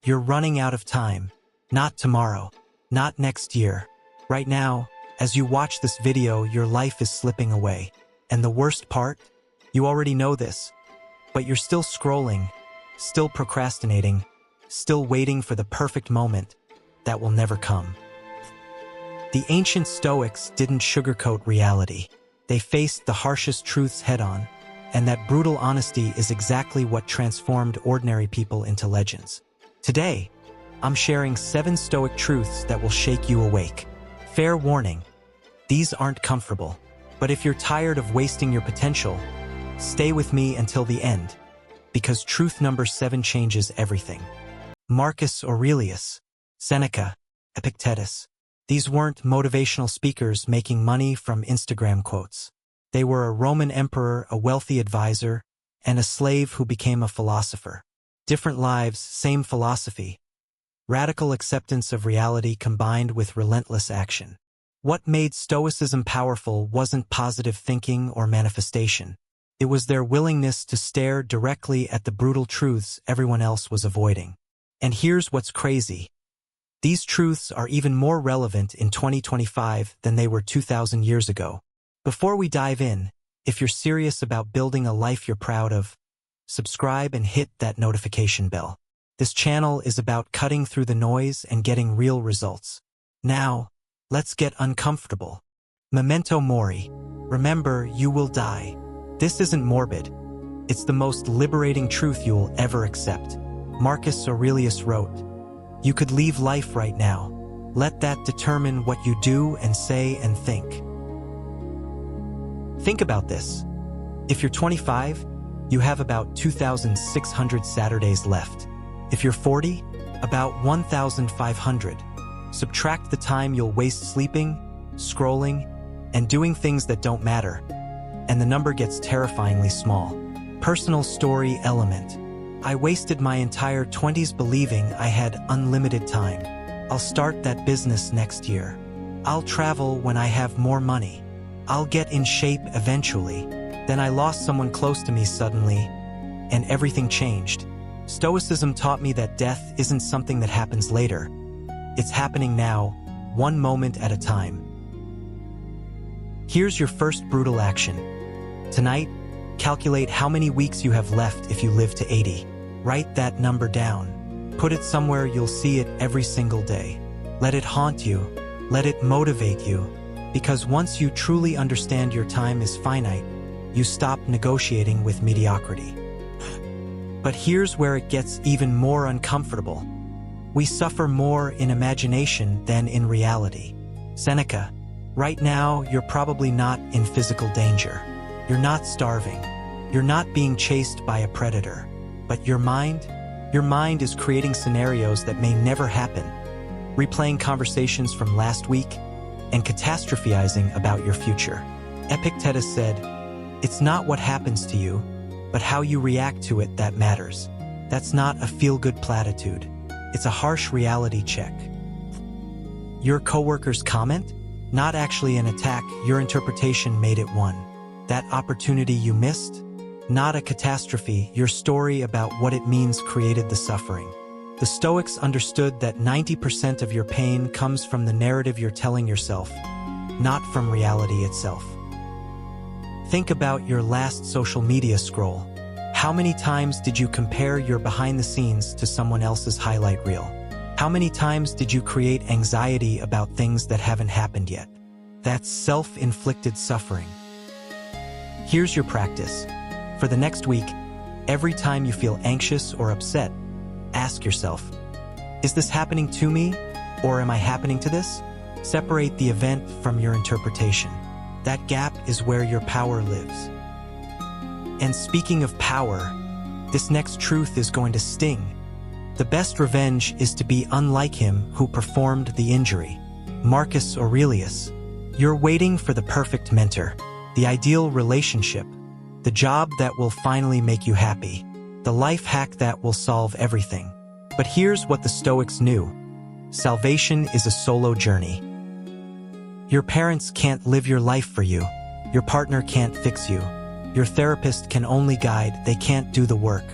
You're running out of time. Not tomorrow. Not next year. Right now, as you watch this video, your life is slipping away. And the worst part? You already know this. But you're still scrolling, still procrastinating, still waiting for the perfect moment that will never come. The ancient Stoics didn't sugarcoat reality. They faced the harshest truths head-on, and that brutal honesty is exactly what transformed ordinary people into legends. Today, I'm sharing 7 Stoic truths that will shake you awake. Fair warning, these aren't comfortable, but if you're tired of wasting your potential, stay with me until the end, because truth number 7 changes everything. Marcus Aurelius, Seneca, Epictetus. These weren't motivational speakers making money from Instagram quotes. They were a Roman emperor, a wealthy advisor, and a slave who became a philosopher. Different lives, same philosophy. Radical acceptance of reality combined with relentless action. What made Stoicism powerful wasn't positive thinking or manifestation. It was their willingness to stare directly at the brutal truths everyone else was avoiding. And here's what's crazy. These truths are even more relevant in 2025 than they were 2,000 years ago. Before we dive in, if you're serious about building a life you're proud of, subscribe and hit that notification bell. This channel is about cutting through the noise and getting real results. Now, let's get uncomfortable. Memento mori. Remember, you will die. This isn't morbid. It's the most liberating truth you'll ever accept. Marcus Aurelius wrote, "You could leave life right now. Let that determine what you do and say and think." Think about this. If you're 25, you have about 2,600 Saturdays left. If you're 40, about 1,500. Subtract the time you'll waste sleeping, scrolling, and doing things that don't matter, and the number gets terrifyingly small. Personal story element. I wasted my entire 20s believing I had unlimited time. I'll start that business next year. I'll travel when I have more money. I'll get in shape eventually. Then I lost someone close to me suddenly, and everything changed. Stoicism taught me that death isn't something that happens later. It's happening now, one moment at a time. Here's your first brutal action. Tonight, calculate how many weeks you have left if you live to 80. Write that number down. Put it somewhere you'll see it every single day. Let it haunt you. Let it motivate you. Because once you truly understand your time is finite, you stop negotiating with mediocrity. But here's where it gets even more uncomfortable. We suffer more in imagination than in reality. Seneca, right now you're probably not in physical danger. You're not starving. You're not being chased by a predator. But your mind is creating scenarios that may never happen, replaying conversations from last week, and catastrophizing about your future. Epictetus said, "It's not what happens to you, but how you react to it that matters." That's not a feel-good platitude. It's a harsh reality check. Your coworker's comment? Not actually an attack, your interpretation made it one. That opportunity you missed? Not a catastrophe, your story about what it means created the suffering. The Stoics understood that 90% of your pain comes from the narrative you're telling yourself, not from reality itself. Think about your last social media scroll. How many times did you compare your behind the scenes to someone else's highlight reel? How many times did you create anxiety about things that haven't happened yet? That's self-inflicted suffering. Here's your practice. For the next week, every time you feel anxious or upset, ask yourself, is this happening to me, or am I happening to this? Separate the event from your interpretation. That gap is where your power lives. And speaking of power, this next truth is going to sting. The best revenge is to be unlike him who performed the injury. Marcus Aurelius. You're waiting for the perfect mentor, the ideal relationship, the job that will finally make you happy, the life hack that will solve everything. But here's what the Stoics knew. Salvation is a solo journey. Your parents can't live your life for you. Your partner can't fix you. Your therapist can only guide, they can't do the work.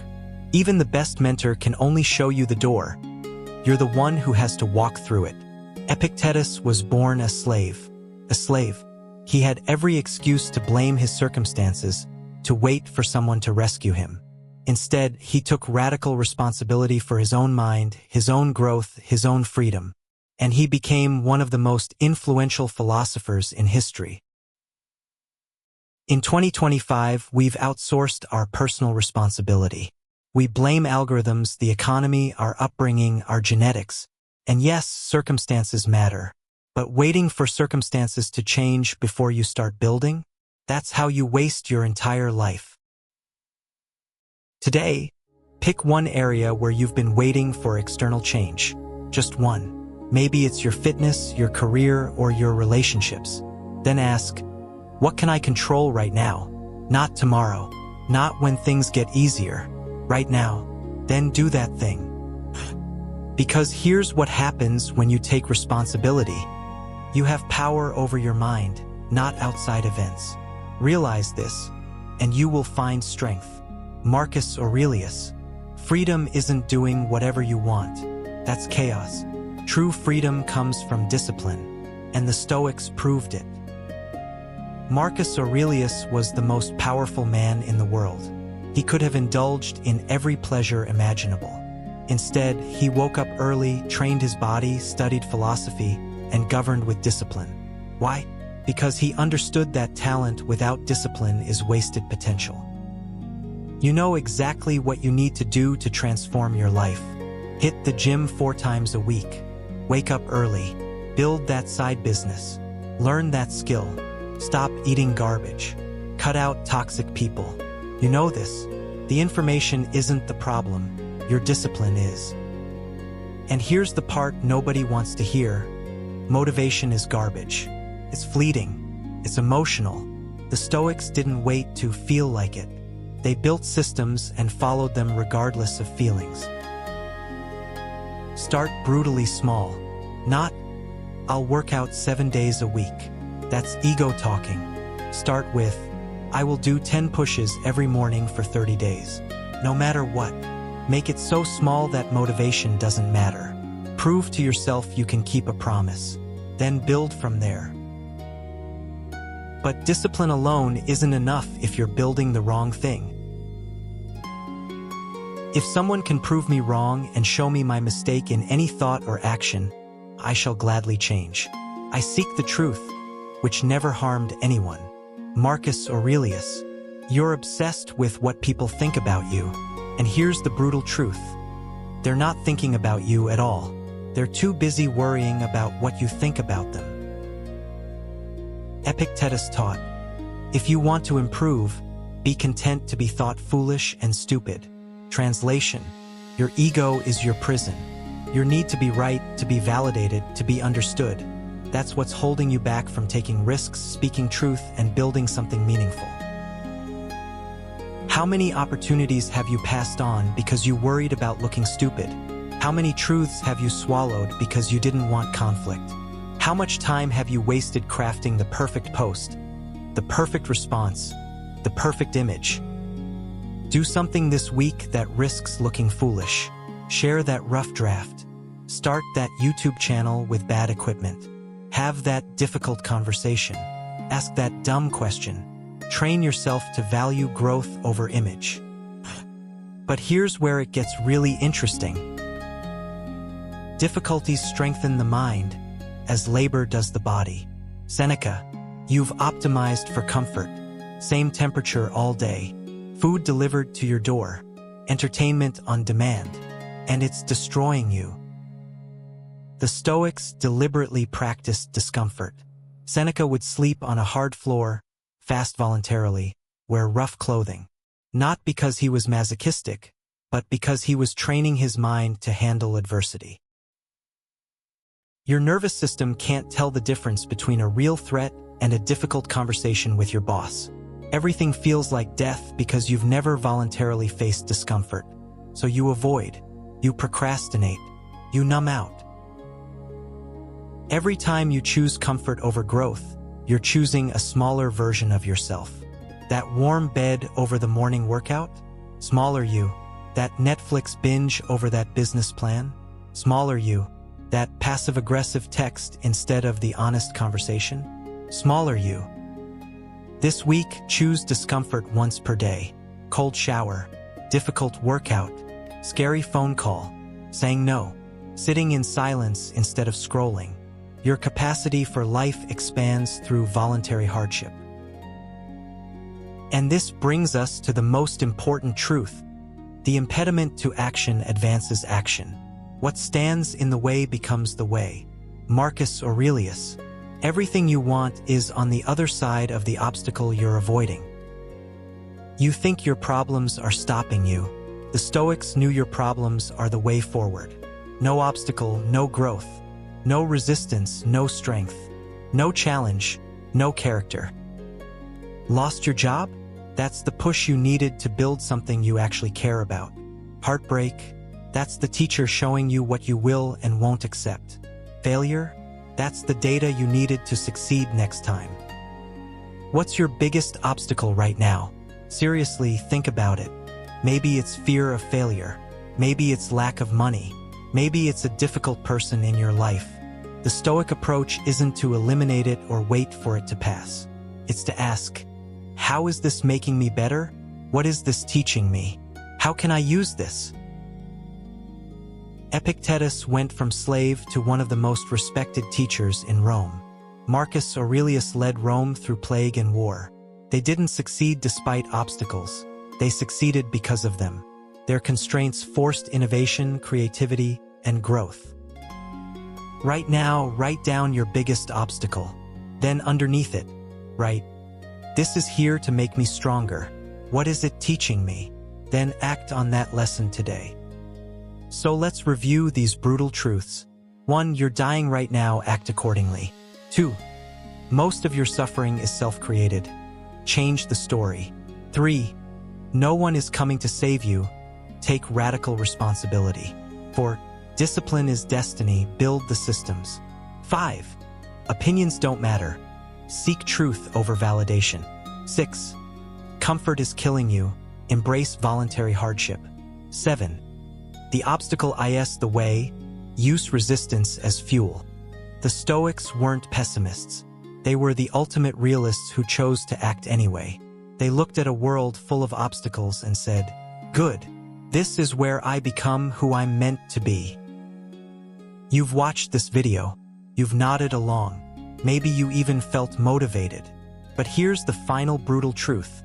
Even the best mentor can only show you the door, You're the one who has to walk through it. Epictetus was born a slave. A slave. He had every excuse to blame his circumstances, to wait for someone to rescue him. Instead, he took radical responsibility for his own mind, his own growth, his own freedom, and he became one of the most influential philosophers in history. In 2025, we've outsourced our personal responsibility. We blame algorithms, the economy, our upbringing, our genetics. And yes, circumstances matter. But waiting for circumstances to change before you start building? That's how you waste your entire life. Today, pick one area where you've been waiting for external change. Just one. Maybe it's your fitness, your career, or your relationships. Then ask, what can I control right now? Not tomorrow. Not when things get easier. Right now. Then do that thing. Because here's what happens when you take responsibility. You have power over your mind, not outside events. Realize this, and you will find strength. Marcus Aurelius. Freedom isn't doing whatever you want. That's chaos. True freedom comes from discipline, and the Stoics proved it. Marcus Aurelius was the most powerful man in the world. He could have indulged in every pleasure imaginable. Instead, he woke up early, trained his body, studied philosophy, and governed with discipline. Why? Because he understood that talent without discipline is wasted potential. You know exactly what you need to do to transform your life. Hit the gym 4 times a week. Wake up early. Build that side business. Learn that skill. Stop eating garbage. Cut out toxic people. You know this. The information isn't the problem. Your discipline is. And here's the part nobody wants to hear. Motivation is garbage. It's fleeting. It's emotional. The Stoics didn't wait to feel like it. They built systems and followed them regardless of feelings. Start brutally small. Not, I'll work out 7 days a week. That's ego talking. Start with, I will do 10 pushes every morning for 30 days. No matter what. Make it so small that motivation doesn't matter. Prove to yourself you can keep a promise. Then build from there. But discipline alone isn't enough if you're building the wrong thing. If someone can prove me wrong and show me my mistake in any thought or action, I shall gladly change. I seek the truth, which never harmed anyone. Marcus Aurelius. You're obsessed with what people think about you. And here's the brutal truth. They're not thinking about you at all. They're too busy worrying about what you think about them. Epictetus taught, if you want to improve, be content to be thought foolish and stupid. Translation, your ego is your prison. Your need to be right, to be validated, to be understood. That's what's holding you back from taking risks, speaking truth, and building something meaningful. How many opportunities have you passed on because you worried about looking stupid? How many truths have you swallowed because you didn't want conflict? How much time have you wasted crafting the perfect post, the perfect response, the perfect image? Do something this week that risks looking foolish. Share that rough draft. Start that YouTube channel with bad equipment. Have that difficult conversation. Ask that dumb question. Train yourself to value growth over image. But here's where it gets really interesting. Difficulties strengthen the mind, as labor does the body. Seneca, you've optimized for comfort. Same temperature all day. Food delivered to your door. Entertainment on demand. And it's destroying you. The Stoics deliberately practiced discomfort. Seneca would sleep on a hard floor, fast voluntarily, wear rough clothing. Not because he was masochistic, but because he was training his mind to handle adversity. Your nervous system can't tell the difference between a real threat and a difficult conversation with your boss. Everything feels like death because you've never voluntarily faced discomfort. So you avoid, you procrastinate, you numb out. Every time you choose comfort over growth, you're choosing a smaller version of yourself. That warm bed over the morning workout? Smaller you. That Netflix binge over that business plan? Smaller you, that passive-aggressive text instead of the honest conversation? Smaller you. This week, choose discomfort once per day. Cold shower, difficult workout, scary phone call, saying no, sitting in silence instead of scrolling. Your capacity for life expands through voluntary hardship. And this brings us to the most important truth. The impediment to action advances action. What stands in the way becomes the way. Marcus Aurelius. Everything you want is on the other side of the obstacle you're avoiding. You think your problems are stopping you. The Stoics knew your problems are the way forward. No obstacle, no growth. No resistance, no strength. No challenge, no character. Lost your job? That's the push you needed to build something you actually care about. Heartbreak? That's the teacher showing you what you will and won't accept. Failure? That's the data you needed to succeed next time. What's your biggest obstacle right now? Seriously, think about it. Maybe it's fear of failure. Maybe it's lack of money. Maybe it's a difficult person in your life. The Stoic approach isn't to eliminate it or wait for it to pass. It's to ask, how is this making me better? What is this teaching me? How can I use this? Epictetus went from slave to one of the most respected teachers in Rome. Marcus Aurelius led Rome through plague and war. They didn't succeed despite obstacles. They succeeded because of them. Their constraints forced innovation, creativity, and growth. Right now, write down your biggest obstacle. Then underneath it, write, "This is here to make me stronger. What is it teaching me?" Then act on that lesson today. So let's review these brutal truths. 1. You're dying right now, act accordingly. 2. Most of your suffering is self-created. Change the story. 3. No one is coming to save you. Take radical responsibility. 4. Discipline is destiny, build the systems. 5. Opinions don't matter. Seek truth over validation. 6. Comfort is killing you. Embrace voluntary hardship. 7. The obstacle is the way. Use resistance as fuel. The Stoics weren't pessimists. They were the ultimate realists who chose to act anyway. They looked at a world full of obstacles and said, "Good. This is where I become who I'm meant to be." You've watched this video. You've nodded along. Maybe you even felt motivated. But here's the final brutal truth.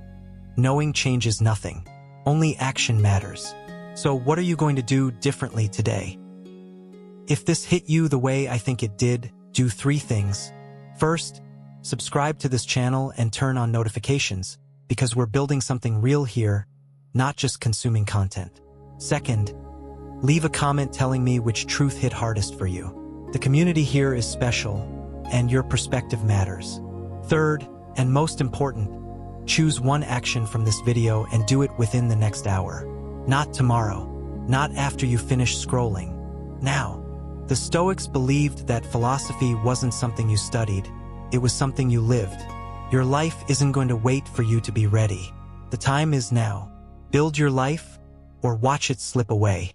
Knowing changes nothing. Only action matters. So what are you going to do differently today? If this hit you the way I think it did, do 3 things. First, subscribe to this channel and turn on notifications, because we're building something real here, not just consuming content. Second, leave a comment telling me which truth hit hardest for you. The community here is special, and your perspective matters. Third, and most important, choose one action from this video and do it within the next hour. Not tomorrow, not after you finish scrolling. Now. The Stoics believed that philosophy wasn't something you studied, it was something you lived. Your life isn't going to wait for you to be ready. The time is now. Build your life, or watch it slip away.